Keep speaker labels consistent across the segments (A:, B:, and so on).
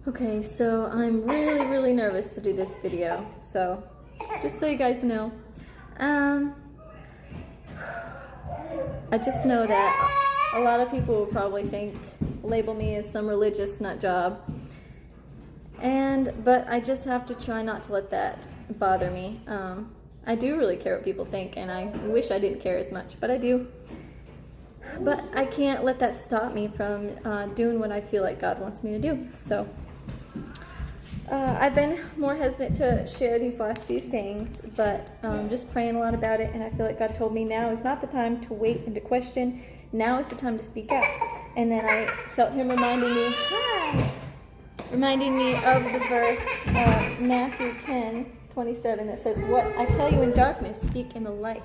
A: Okay, so I'm really nervous to do this video. So, just so you guys know, I just know that a lot of people will probably label me as some religious nut job. But I just have to try not to let that bother me. I do really care what people think, and I wish I didn't care as much, but I do. But I can't let that stop me from doing what I feel like God wants me to do. So I've been more hesitant to share these last few things, but just praying a lot about it, and I feel like God told me now is not the time to wait and to question. Now is the time to speak out. And then I felt Him reminding me of the verse Matthew 10:27 that says, "What I tell you in darkness, speak in the light.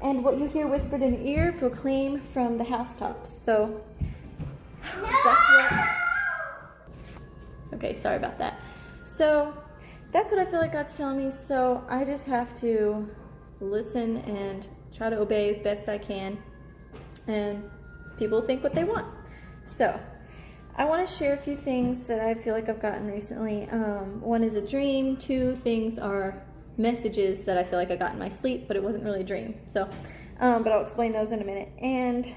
A: And what you hear whispered in your ear, proclaim from the housetops." So that's what... Okay, sorry about that. So that's what I feel like God's telling me. So I just have to listen and try to obey as best I can. And people think what they want. So I want to share a few things that I feel like I've gotten recently. One is a dream. Two things are messages that I feel like I got in my sleep, but it wasn't really a dream. So, but I'll explain those in a minute. And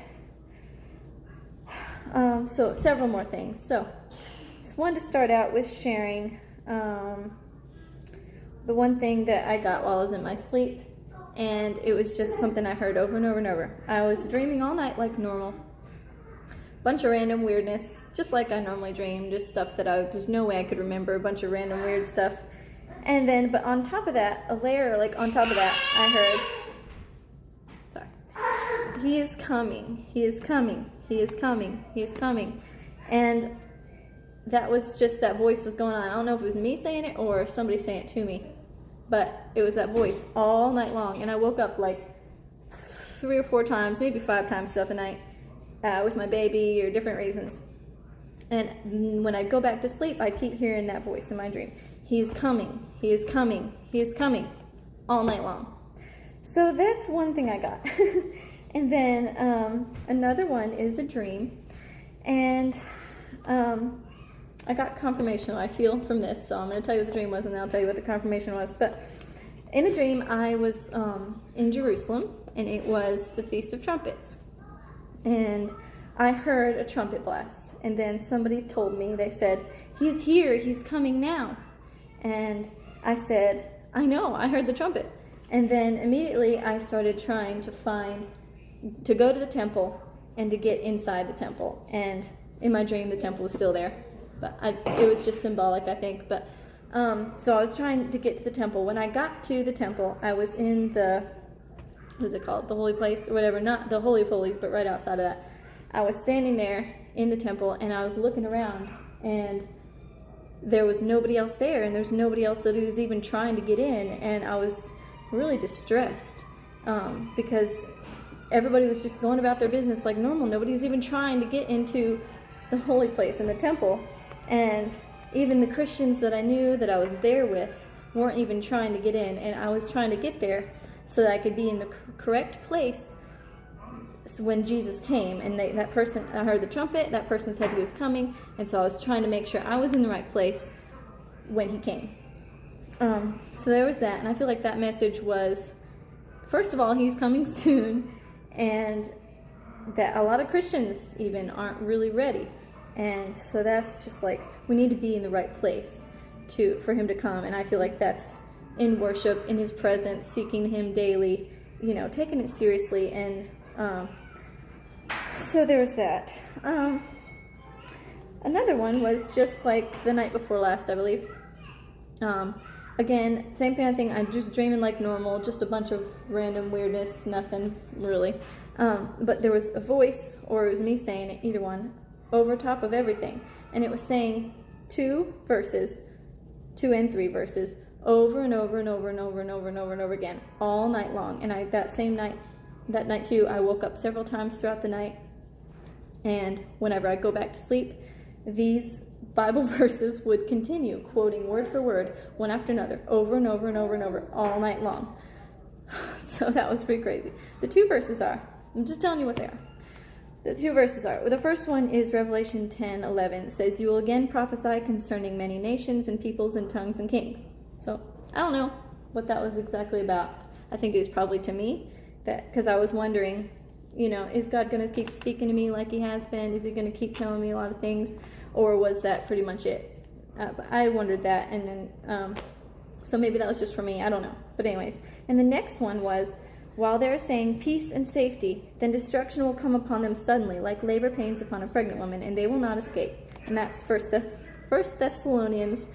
A: so several more things. So just wanted to start out with sharing the one thing that I got while I was in my sleep, and it was just something I heard over and over and over. I was dreaming all night like normal. Bunch of random weirdness, just like I normally dream, just stuff that there's no way I could remember, a bunch of random weird stuff. And then, but on top of that, a layer, like on top of that, I heard, He is coming, He is coming, He is coming, He is coming. And that was just, that voice was going on. I don't know if it was me saying it or somebody saying it to me, but it was that voice all night long. And I woke up like 3 or 4 times, maybe 5 times throughout the night with my baby or different reasons. And when I go back to sleep, I keep hearing that voice in my dream. He is coming, He is coming, He is coming, all night long. So that's one thing I got. And then another one is a dream. And I got confirmation, I feel, from this. So I'm going to tell you what the dream was, and then I'll tell you what the confirmation was. But in the dream, I was in Jerusalem, and it was the Feast of Trumpets. And I heard a trumpet blast. And then somebody told me, they said, "He's here, He's coming now." And I said, "I know, I heard the trumpet." And then immediately I started trying to go to the temple and to get inside the temple. And in my dream, the temple was still there. But it was just symbolic, I think. But so I was trying to get to the temple. When I got to the temple, I was in the, what is it called? The holy place or whatever. Not the Holy of Holies, but right outside of that. I was standing there in the temple, and I was looking around, and there was nobody else there, and there's nobody else that was even trying to get in, and I was really distressed because everybody was just going about their business like normal. Nobody was even trying to get into the holy place in the temple, and even the Christians that I knew that I was there with weren't even trying to get in, and I was trying to get there so that I could be in the correct place when Jesus came. And that person, I heard the trumpet, that person said He was coming, and so I was trying to make sure I was in the right place when He came. So there was that, and I feel like that message was, first of all, He's coming soon, and that a lot of Christians even aren't really ready. And so that's just like, we need to be in the right place for Him to come. And I feel like that's in worship, in His presence, seeking Him daily, taking it seriously. And so there's that. Another one was just like the night before last, I believe. Again, same kind of thing. I'm just dreaming like normal, just a bunch of random weirdness, nothing really. But there was a voice, or it was me saying it, either one, over top of everything. And it was saying 2 and 3 verses, over and over and over and over and over and over and over again, all night long. And that night too, I woke up several times throughout the night. And whenever I go back to sleep, these Bible verses would continue, quoting word for word, one after another, over and over and over and over, all night long. So that was pretty crazy. The 2 verses are, I'm just telling you what they are. The two verses are, the first one is Revelation 10:11. It says, "You will again prophesy concerning many nations and peoples and tongues and kings." So I don't know what that was exactly about. I think it was probably to me, that because I was wondering, is God going to keep speaking to me like he has been? Is he going to keep telling me a lot of things? Or was that pretty much it? But I wondered that, and then so maybe that was just for me. I don't know. But anyways, and the next one was, "While they are saying peace and safety, then destruction will come upon them suddenly, like labor pains upon a pregnant woman, and they will not escape." And that's First Thessalonians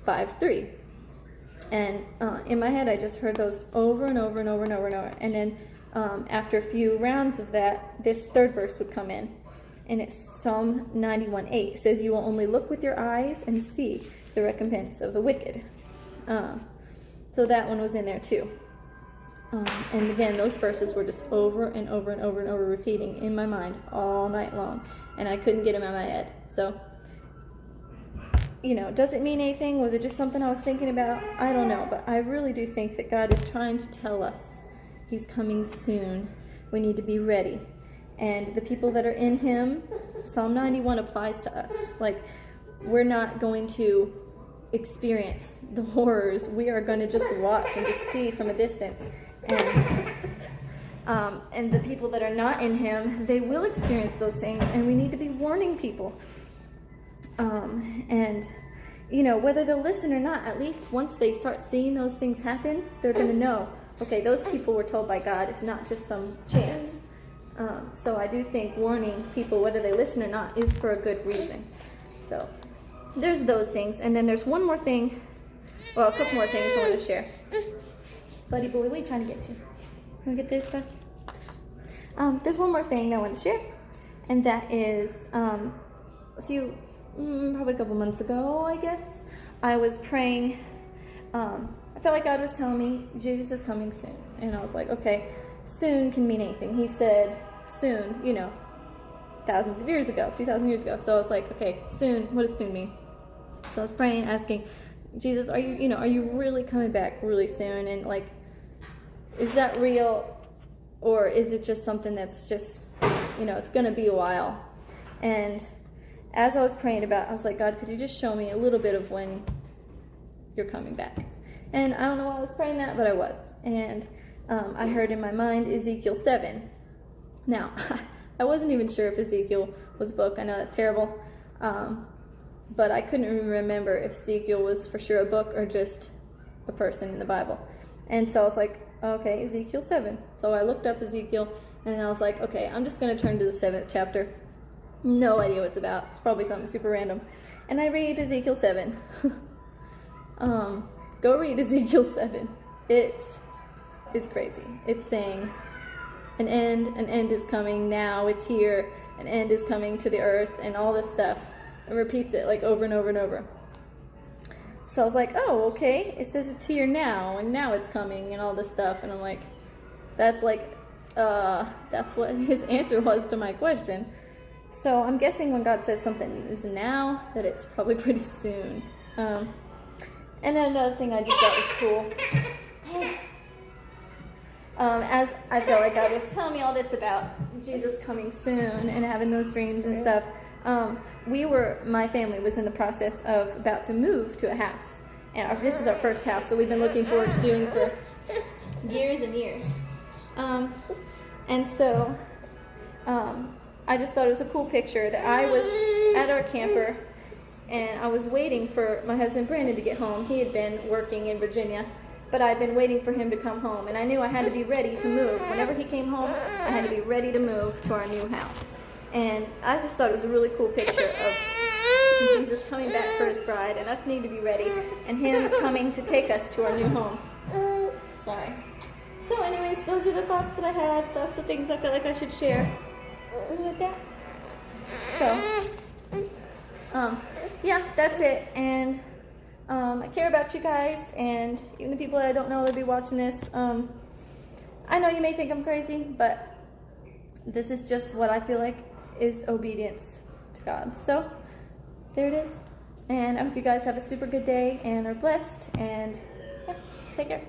A: 5:3. And in my head, I just heard those over and over and over and over and over. And then after a few rounds of that, this third verse would come in. And it's Psalm 91:8. It says, "You will only look with your eyes and see the recompense of the wicked." So that one was in there too. And again, those verses were just over and over and over and over repeating in my mind all night long. And I couldn't get them out of my head. So, does it mean anything? Was it just something I was thinking about? I don't know. But I really do think that God is trying to tell us he's coming soon. We need to be ready. And the people that are in him, Psalm 91 applies to us. Like, we're not going to experience the horrors. We are going to just watch and just see from a distance. And the people that are not in him, they will experience those things, and we need to be warning people. Whether they'll listen or not, at least once they start seeing those things happen, they're going to know, okay, those people were told by God. It's not just some chance. So I do think warning people, whether they listen or not, is for a good reason. So there's those things. And then there's one more thing, a couple more things I want to share. Buddy boy, what are you trying to get to? Want to get this stuff? There's one more thing I want to share, and that is probably a couple months ago, I guess, I was praying. I felt like God was telling me Jesus is coming soon. And I was like, okay, soon can mean anything. He said soon, thousands of years ago, 2,000 years ago. So I was like, okay, soon, what does soon mean? So I was praying, asking, Jesus, are you really coming back really soon? And is that real? Or is it just something that's just, it's going to be a while? And as I was praying about it, I was like, God, could you just show me a little bit of when you're coming back? And I don't know why I was praying that, but I was. And I heard in my mind Ezekiel 7. Now, I wasn't even sure if Ezekiel was a book. I know that's terrible. But I couldn't even remember if Ezekiel was for sure a book or just a person in the Bible. And so I was like, okay, Ezekiel 7. So I looked up Ezekiel, and I was like, okay, I'm just going to turn to the 7th chapter. No idea what it's about. It's probably something super random. And I read Ezekiel 7. Go read Ezekiel 7. It is crazy. It's saying an end is coming now. It's here. An end is coming to the earth and all this stuff. It repeats it over and over and over. So I was like, oh, okay. It says it's here now, and now it's coming, and all this stuff. And I'm like, that's what his answer was to my question. So I'm guessing when God says something is now, that it's probably pretty soon. And then another thing I just thought was cool. As I felt like God was telling me all this about Jesus coming soon and having those dreams and stuff, my family was in the process of about to move to a house. And this is our first house that we've been looking forward to doing for years and years. And so I just thought it was a cool picture that I was at our camper, and I was waiting for my husband Brandon to get home. He had been working in Virginia, but I'd been waiting for him to come home, and I knew I had to be ready to move. Whenever he came home, I had to be ready to move to our new house. And I just thought it was a really cool picture of Jesus coming back for his bride, and us needing to be ready, and him coming to take us to our new home. Sorry. So anyways, those are the thoughts that I had. That's the things I felt like I should share. Like that. So, yeah, that's it. And I care about you guys, and even the people that I don't know that'll be watching this. I know you may think I'm crazy, but this is just what I feel like is obedience to God. So, there it is. And I hope you guys have a super good day and are blessed. And yeah, take care.